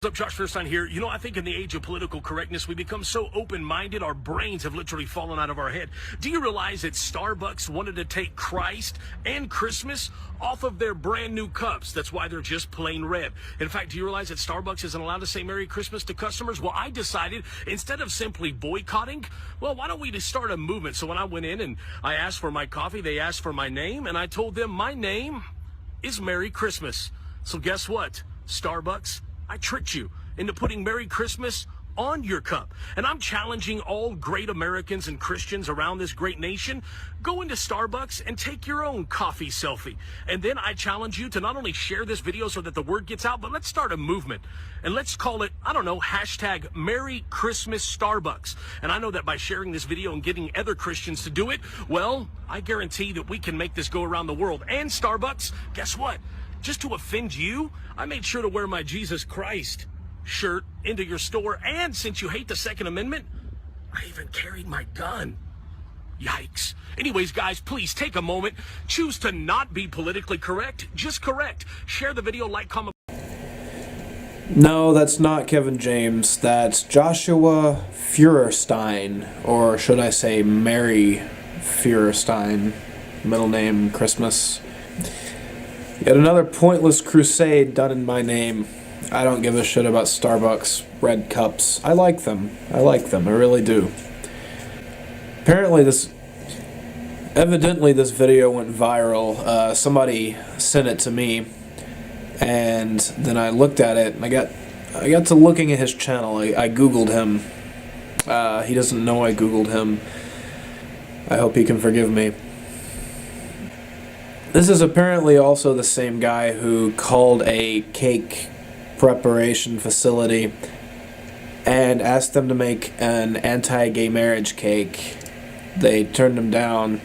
What's up, Joshua Feuerstein here. You know, I think in the age of political correctness, we become so open-minded, our brains have literally fallen out of our head. Do you realize that Starbucks wanted to take Christ and Christmas off of their brand new cups? That's why they're just plain red. In fact, do you realize that Starbucks isn't allowed to say Merry Christmas to customers? Well, I decided, instead of simply boycotting, well, why don't we just start a movement? So when I went in and I asked for my coffee, they asked for my name, and I told them my name is Merry Christmas. So guess what? Starbucks, I tricked you into putting Merry Christmas on your cup. And I'm challenging all great Americans and Christians around this great nation, go into Starbucks and take your own coffee selfie. And then I challenge you to not only share this video so that the word gets out, but let's start a movement. And let's call it, I don't know, hashtag Merry Christmas Starbucks. And I know that by sharing this video and getting other Christians to do it, well, I guarantee that we can make this go around the world. And Starbucks, guess what? Just to offend you, I made sure to wear my Jesus Christ shirt into your store. And since you hate the Second Amendment, I even carried my gun. Yikes. Anyways, guys, please take a moment. Choose to not be politically correct. Just correct. Share the video, like, comment. No, that's not Kevin James. That's Joshua Feuerstein. Or should I say Mary Feuerstein. Middle name Christmas. Yet another pointless crusade done in my name. I don't give a shit about Starbucks red cups. I like them. I really do. Evidently this video went viral. Somebody sent it to me, and then I looked at it, and I got to looking at his channel. I Googled him. He doesn't know I Googled him. I hope he can forgive me. This is apparently also the same guy who called a cake preparation facility and asked them to make an anti-gay marriage cake. They turned him down,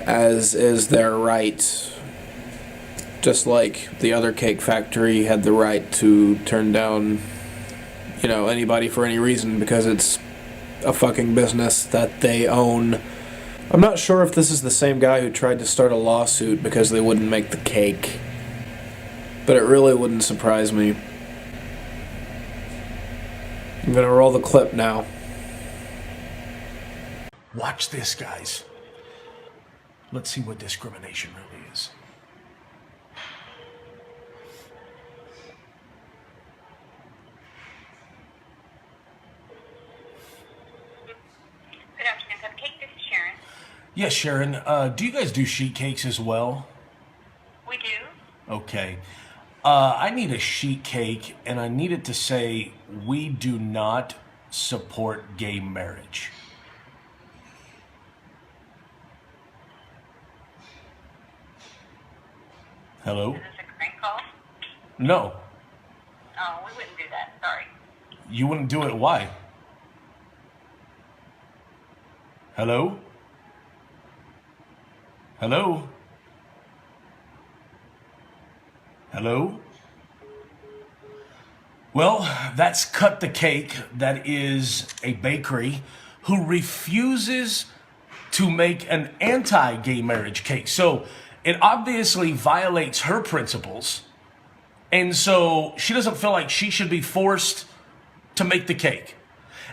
as is their right. Just like the other cake factory had the right to turn down, you know, anybody for any reason because it's a fucking business that they own. I'm not sure if this is the same guy who tried to start a lawsuit because they wouldn't make the cake, but it really wouldn't surprise me. I'm gonna roll the clip now. Watch this, guys. Let's see what discrimination really is. Good afternoon, Cupcake. This is Sharon. Yes, Sharon. Do you guys do sheet cakes as well? We do. Okay. I need a sheet cake, and I need it to say, "We do not support gay marriage." Hello? Is this a crank call? No. Oh, we wouldn't do that. Sorry. You wouldn't do it. Why? Hello? Hello? Hello? Well, that's Cut the Cake. That is a bakery who refuses to make an anti-gay marriage cake. So it obviously violates her principles. And so she doesn't feel like she should be forced to make the cake.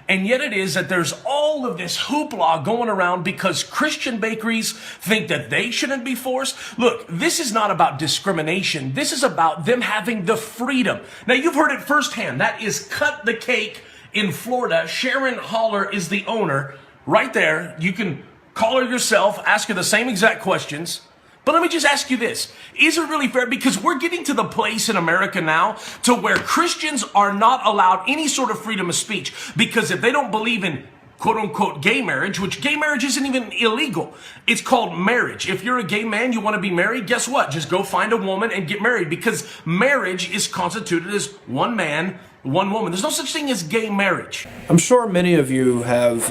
And yet it is that there's all of this hoopla going around because Christian bakeries think that they shouldn't be forced. Look, this is not about discrimination. This is about them having the freedom. Now, you've heard it firsthand. That is Cut the Cake in Florida. Sharon Haller is the owner right there. You can call her yourself, ask her the same exact questions. But let me just ask you this. Is it really fair? Because we're getting to the place in America now to where Christians are not allowed any sort of freedom of speech. Because if they don't believe in quote-unquote gay marriage, which gay marriage isn't even illegal. It's called marriage. If you're a gay man, you want to be married, guess what? Just go find a woman and get married. Because marriage is constituted as one man, one woman. There's no such thing as gay marriage. I'm sure many of you have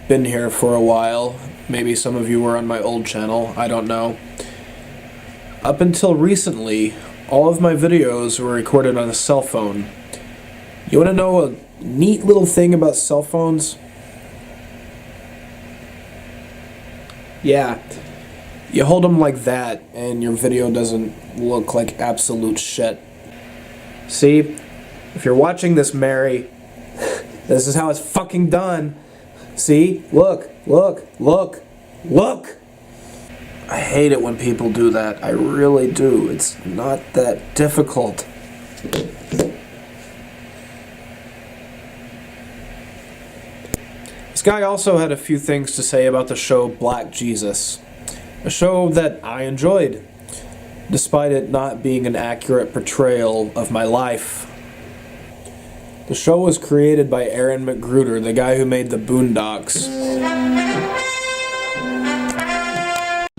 been here for a while. Maybe some of you were on my old channel, I don't know. Up until recently, all of my videos were recorded on a cell phone. You want to know a neat little thing about cell phones? Yeah, you hold them like that and your video doesn't look like absolute shit. See, If you're watching this, Mary, this is how it's fucking done. See? Look, look, look, look! I hate it when people do that. I really do. It's not that difficult. This guy also had a few things to say about the show Black Jesus. A show that I enjoyed, despite it not being an accurate portrayal of my life. The show was created by Aaron McGruder, the guy who made the Boondocks.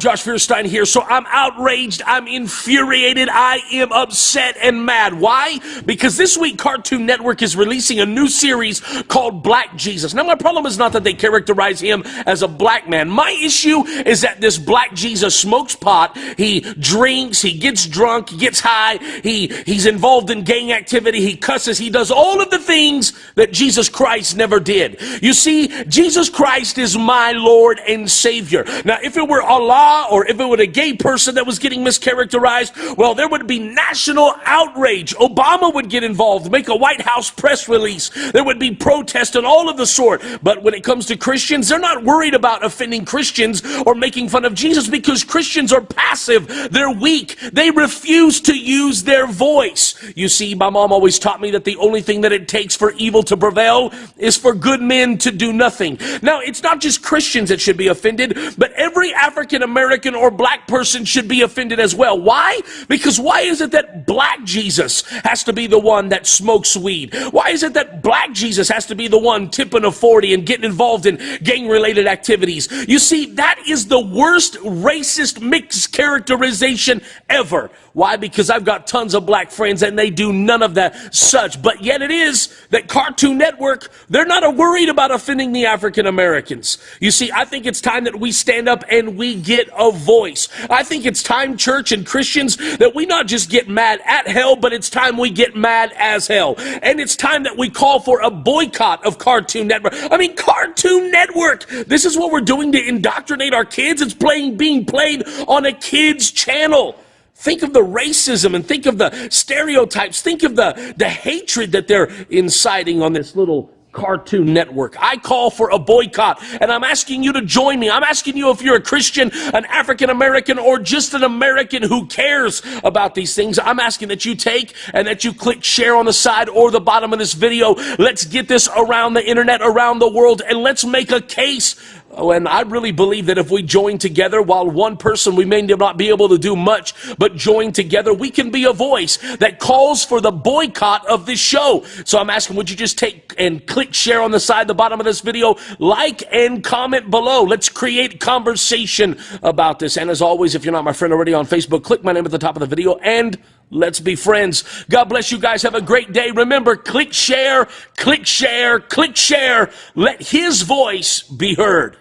Josh Feuerstein here. So I'm outraged, I'm infuriated, I am upset and mad. Why? Because this week Cartoon Network is releasing a new series called Black Jesus. Now my problem is not that they characterize him as a black man. My issue is that this Black Jesus smokes pot, he drinks, he gets drunk, he gets high, he's involved in gang activity, he cusses, he does all of the things that Jesus Christ never did. You see, Jesus Christ is my Lord and Savior. Now if it were Allah, or if it were a gay person that was getting mischaracterized, well, there would be national outrage. Obama would get involved, make a White House press release. There would be protests and all of the sort. But when it comes to Christians, they're not worried about offending Christians or making fun of Jesus because Christians are passive. They're weak. They refuse to use their voice. You see, my mom always taught me that the only thing that it takes for evil to prevail is for good men to do nothing. Now, it's not just Christians that should be offended, but every African American or black person should be offended as well. Why? Because why is it that Black Jesus has to be the one that smokes weed? Why is it that Black Jesus has to be the one tipping a 40 and getting involved in gang-related activities? You see, that is the worst racist mischaracterization ever. Why? Because I've got tons of black friends and they do none of that such. But yet it is that Cartoon Network, they're not worried about offending the African Americans. You see, I think it's time that we stand up and we get a voice. I think it's time, church and Christians, that we not just get mad at hell, but it's time we get mad as hell. And it's time that we call for a boycott of Cartoon Network. I mean, Cartoon Network! This is what we're doing to indoctrinate our kids. It's being played on a kid's channel. Think of the racism and think of the stereotypes. Think of the hatred that they're inciting on this little Cartoon Network. I call for a boycott, and I'm asking you to join me. I'm asking you if you're a Christian, an African American, or just an American who cares about these things. I'm asking that you take and that you click share on the side or the bottom of this video. Let's get this around the internet, around the world, and let's make a case. Oh, and I really believe that if we join together, while one person we may not be able to do much, but join together, we can be a voice that calls for the boycott of this show. So I'm asking, would you just take and click share on the side, the bottom of this video, like and comment below. Let's create conversation about this. And as always, if you're not my friend already on Facebook, click my name at the top of the video and let's be friends. God bless you guys. Have a great day. Remember, click share, click share, click share. Let his voice be heard.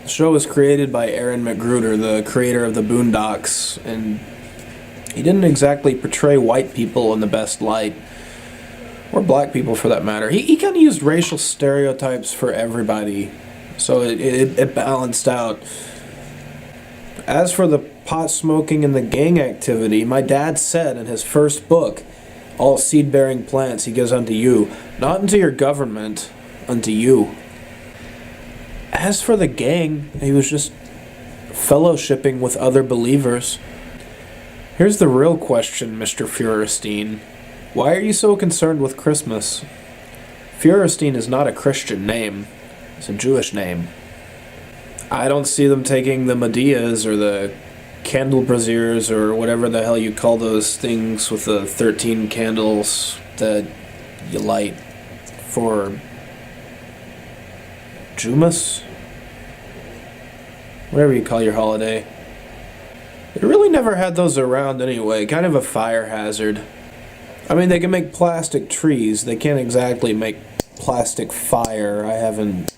The show was created by Aaron McGruder, the creator of the Boondocks, and he didn't exactly portray white people in the best light, or black people for that matter. He kind of used racial stereotypes for everybody, so it balanced out. As for the pot smoking and the gang activity, my dad said in his first book, all seed-bearing plants he gives unto you, not unto your government, unto you. As for the gang, he was just fellowshipping with other believers. Here's the real question, Mr. Feuerstein. Why are you so concerned with Christmas? Feuerstein is not a Christian name. It's a Jewish name. I don't see them taking the Medeas or the candle braziers or whatever the hell you call those things with the 13 candles that you light for Jumas? Whatever you call your holiday. They really never had those around anyway. Kind of a fire hazard. I mean, they can make plastic trees. They can't exactly make plastic fire. I haven't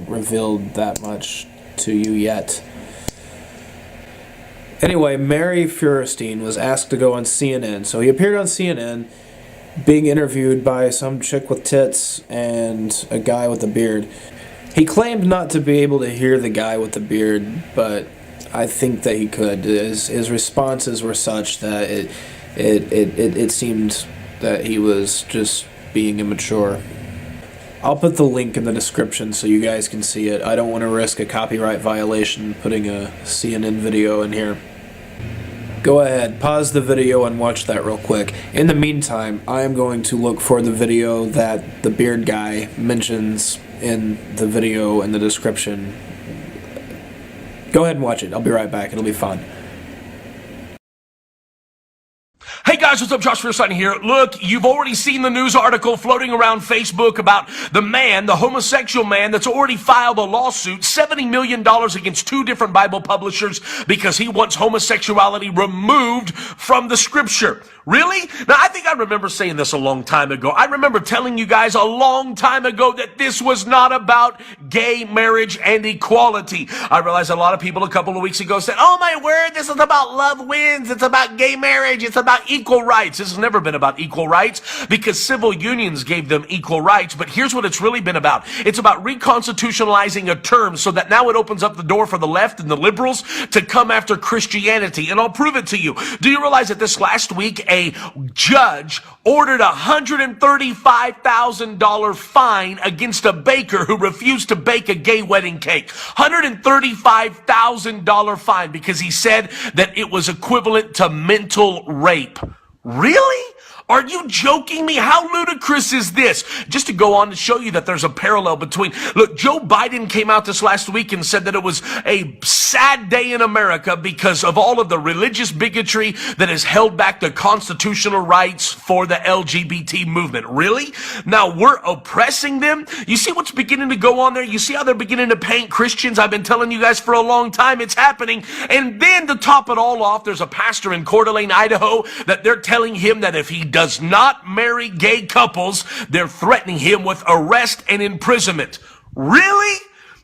revealed that much to you yet. Anyway, Mary Feuerstein was asked to go on CNN. So he appeared on CNN being interviewed by some chick with tits and a guy with a beard. He claimed not to be able to hear the guy with the beard, but I think that he could. His responses were such that it seemed that he was just being immature. I'll put the link in the description so you guys can see it. I don't want to risk a copyright violation putting a CNN video in here. Go ahead, pause the video and watch that real quick. In the meantime, I am going to look for the video that the beard guy mentions in the video in the description. Go ahead and watch it. I'll be right back. It'll be fun. Hey guys, what's up? Joshua Feuerstein here. Look, you've already seen the news article floating around Facebook about the homosexual man that's already filed a lawsuit, $70 million against 2 different Bible publishers because he wants homosexuality removed from the scripture. Really? Now, I think I remember saying this a long time ago. I remember telling you guys a long time ago that this was not about gay marriage and equality. I realized a lot of people a couple of weeks ago said, oh my word, this is about love wins. It's about gay marriage. It's about equal rights. This has never been about equal rights because civil unions gave them equal rights. But here's what it's really been about. It's about reconstitutionalizing a term so that now it opens up the door for the left and the liberals to come after Christianity. And I'll prove it to you. Do you realize that this last week, a judge ordered a $135,000 fine against a baker who refused to bake a gay wedding cake? $135,000 fine because he said that it was equivalent to mental rape. Really? Are you joking me? How ludicrous is this? Just to go on to show you that there's a parallel between... Look, Joe Biden came out this last week and said that it was a sad day in America because of all of the religious bigotry that has held back the constitutional rights for the LGBT movement. Really? Now we're oppressing them? You see what's beginning to go on there? You see how they're beginning to paint Christians? I've been telling you guys for a long time it's happening. And then to top it all off, there's a pastor in Coeur d'Alene, Idaho, that they're telling him that if he does not marry gay couples, they're threatening him with arrest and imprisonment. Really?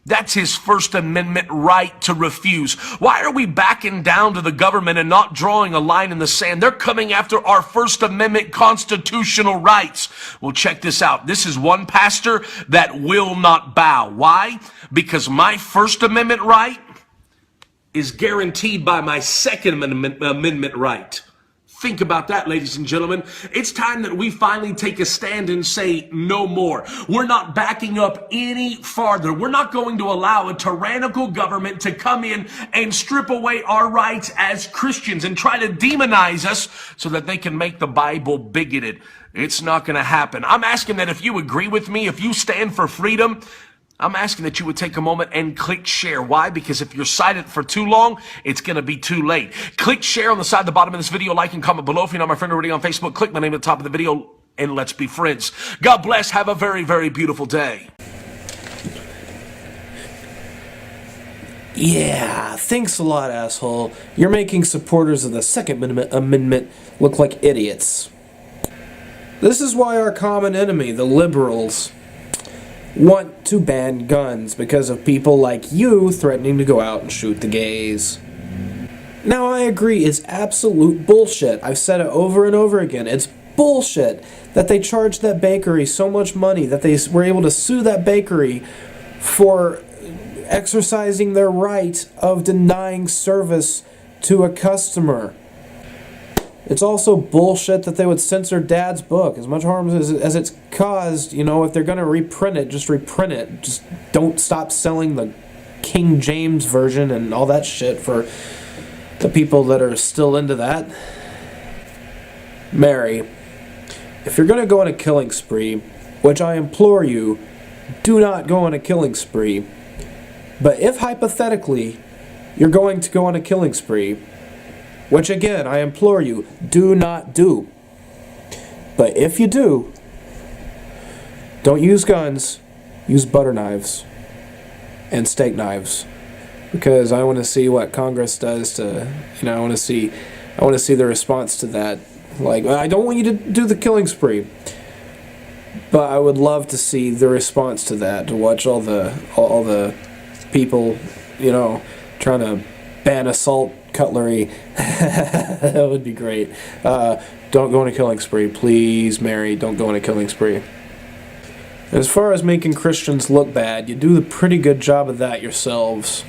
That's his First Amendment right to refuse. Why are we backing down to the government and not drawing a line in the sand? They're coming after our First Amendment constitutional rights. Well, check this out. This is one pastor that will not bow. Why? Because my First Amendment right is guaranteed by my Second Amendment right. Think about that, ladies and gentlemen. It's time that we finally take a stand and say no more. We're not backing up any farther. We're not going to allow a tyrannical government to come in and strip away our rights as Christians and try to demonize us so that they can make the Bible bigoted. It's not going to happen. I'm asking that if you agree with me, if you stand for freedom, I'm asking that you would take a moment and click share. Why? Because if you're silent for too long, it's going to be too late. Click share on the side, the bottom of this video. Like and comment below. If you're not my friend already on Facebook, click my name at the top of the video and let's be friends. God bless. Have a very, very beautiful day. Yeah, thanks a lot, asshole. You're making supporters of the Second Amendment look like idiots. This is why our common enemy, the liberals, want to ban guns because of people like you threatening to go out and shoot the gays. Now, I agree, it's absolute bullshit. I've said it over and over again. It's bullshit that they charged that bakery so much money that they were able to sue that bakery for exercising their right of denying service to a customer. It's also bullshit that they would censor Dad's book. As much harm as it's caused, you know, if they're going to reprint it, just reprint it. Just don't stop selling the King James version and all that shit for the people that are still into that. Mary, if you're going to go on a killing spree, which I implore you, do not go on a killing spree. But if hypothetically you're going to go on a killing spree, which again, I implore you, do not do. But if you do, don't use guns, use butter knives and steak knives. Because I want to see what Congress does to, you know, I want to see the response to that. Like, I don't want you to do the killing spree, but I would love to see the response to that, to watch all the people, you know, trying to ban assault cutlery. That would be great. Don't go on a killing spree. Please, Mary, don't go on a killing spree. As far as making Christians look bad, you do a pretty good job of that yourselves.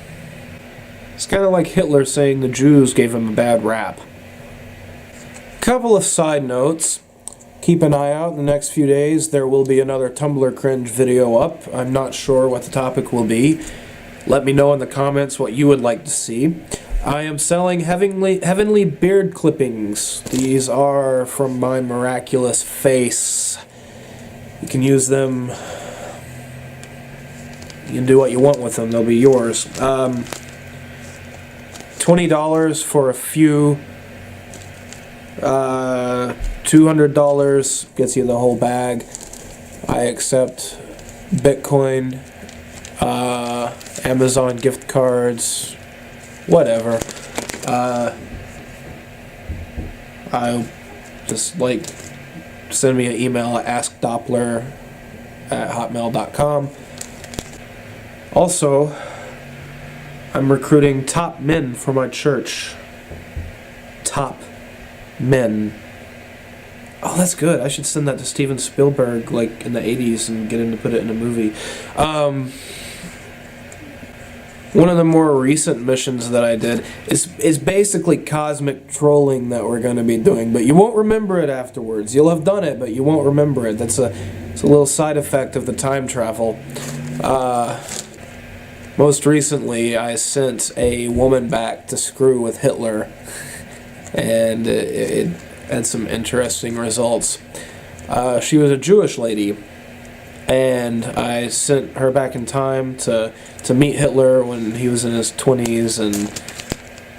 It's kind of like Hitler saying the Jews gave him a bad rap. Couple of side notes. keep an eye out. In the next few days there will be another Tumblr cringe video up. I'm not sure what the topic will be. Let me know in the comments what you would like to see. I am selling heavenly beard clippings. These are from my miraculous face. You can use them. You can do what you want with them. They'll be yours. $20 for a few. $200 gets you the whole bag. I accept Bitcoin, Amazon gift cards, whatever. I just send me an email at askdoppler@hotmail.com. Also, I'm recruiting top men for my church. Top men. Oh, that's good. I should send that to Steven Spielberg, in the 80s, and get him to put it in a movie. One of the more recent missions that I did is basically cosmic trolling that we're going to be doing, but you won't remember it afterwards. You'll have done it, but you won't remember it. It's a little side effect of the time travel. Most recently, I sent a woman back to screw with Hitler, and it had some interesting results. She was a Jewish lady, and I sent her back in time to meet Hitler when he was in his 20s and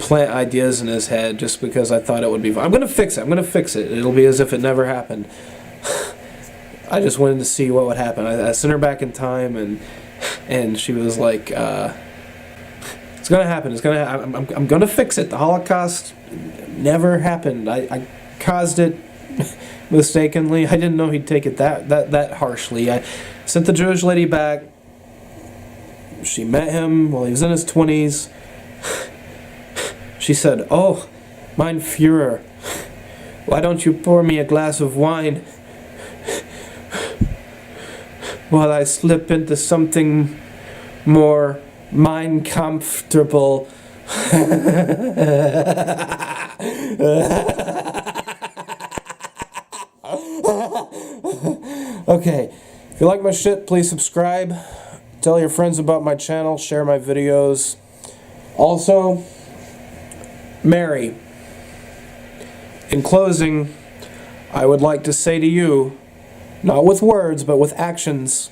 plant ideas in his head just because I thought it would be fun. I'm going to fix it. It'll be as if it never happened. I just wanted to see what would happen. I sent her back in time, and she was like, it's going to happen. I'm going to fix it. The Holocaust never happened. I caused it mistakenly. I didn't know he'd take it that harshly. I sent the Jewish lady back. She met him while he was in his 20s. She said, "Oh, mein Führer, why don't you pour me a glass of wine while I slip into something more comfortable?" Okay, if you like my shit, please subscribe. Tell your friends about my channel. Share my videos. Also, Mary, in closing, I would like to say to you, not with words, but with actions.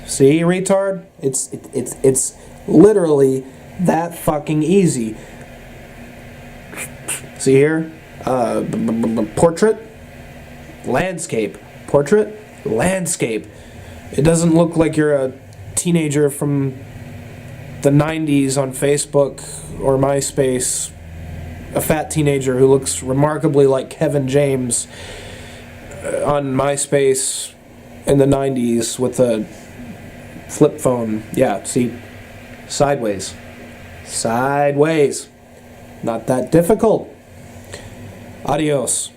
See, retard? It's literally that fucking easy. See here? Portrait, landscape. Portrait, landscape. It doesn't look like you're a teenager from the 90s on Facebook or MySpace. A fat teenager who looks remarkably like Kevin James on MySpace in the 90s with a flip phone. Yeah, see? Sideways. Sideways. Not that difficult. Adios.